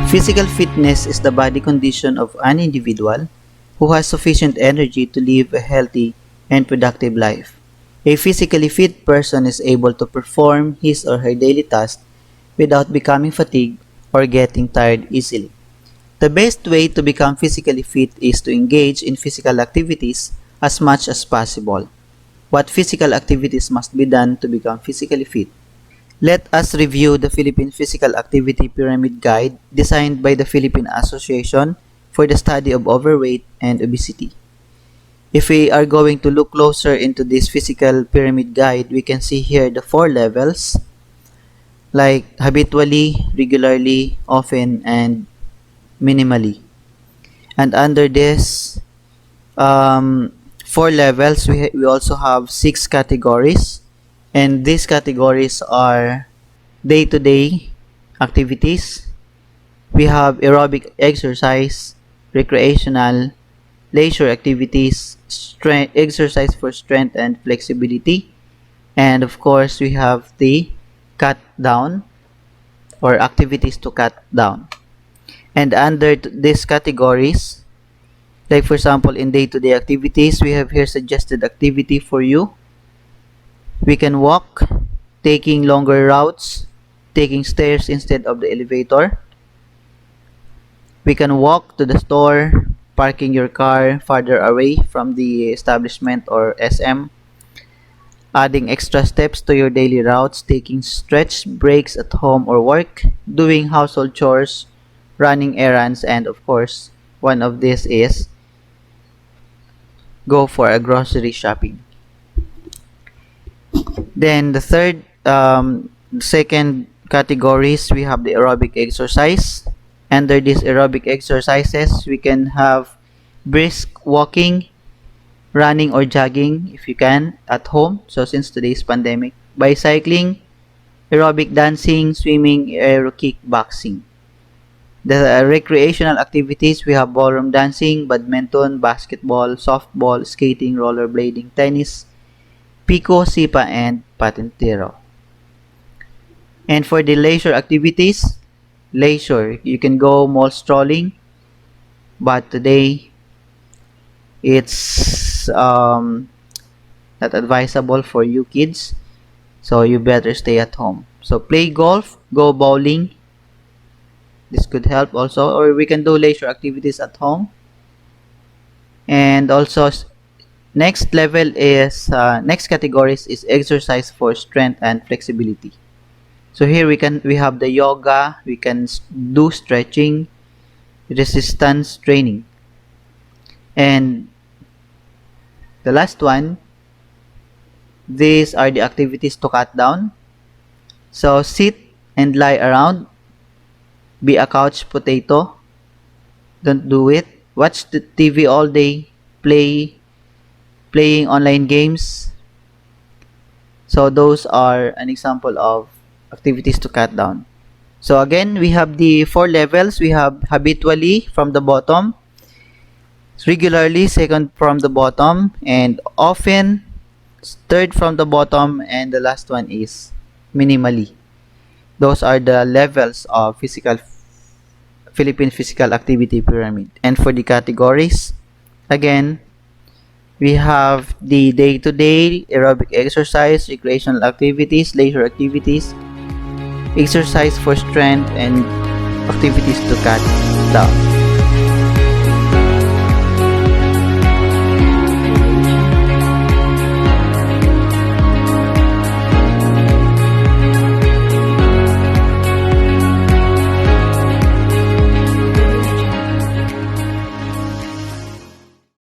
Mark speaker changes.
Speaker 1: Physical fitness is the body condition of an individual who has sufficient energy to live a healthy and productive life. A physically fit person is able to perform his or her daily tasks without becoming fatigued or getting tired easily. The best way to become physically fit is to engage in physical activities as much as possible. What physical activities must be done to become physically fit? Let us review the Philippine Physical Activity Pyramid Guide designed by the Philippine Association for the Study of Overweight and Obesity. If we are going to look closer into this physical pyramid guide, we can see here the 4 levels like habitually, regularly, often, and minimally. And under this 4 levels, we also have 6 categories. And these categories are day-to-day activities. We have aerobic exercise, recreational, leisure activities, exercise for strength and flexibility, and of course we have the cut down or activities to cut down. And under these categories, like for example in day-to-day activities, we have here suggested activity for you. We can walk, taking longer routes, taking stairs instead of the elevator. We can walk to the store, parking your car farther away from the establishment or SM, adding extra steps to your daily routes, taking stretch breaks at home or work, doing household chores, running errands, and of course, one of these is go for a grocery shopping. Then the second categories, we have the aerobic exercise. Under these aerobic exercises, we can have brisk walking, running or jogging if you can at home. So since today's pandemic, bicycling, aerobic dancing, swimming, aero kickboxing. The recreational activities, we have ballroom dancing, badminton, basketball, softball, skating, rollerblading, tennis, pico, sipa, and patintero. And for the leisure activities, leisure, you can go mall strolling, but today it's not advisable for you kids, so you better stay at home. So play golf, go bowling, this could help also, or we can do leisure activities at home. And also next level is next categories is exercise for strength and flexibility. So here we have the yoga, we can do stretching, resistance training. And the last one, these are the activities to cut down. So sit and lie around, be a couch potato, don't do it. Watch the TV all day, playing online games. So those are an example of activities to cut down. So again, we have the 4 levels. We have habitually from the bottom, regularly second from the bottom, and often third from the bottom, and the last one is minimally. Those are the levels of Philippine Physical Activity Pyramid. And for the categories, again, we have the day-to-day aerobic exercise, recreational activities, leisure activities, exercise for strength, and activities to cut down.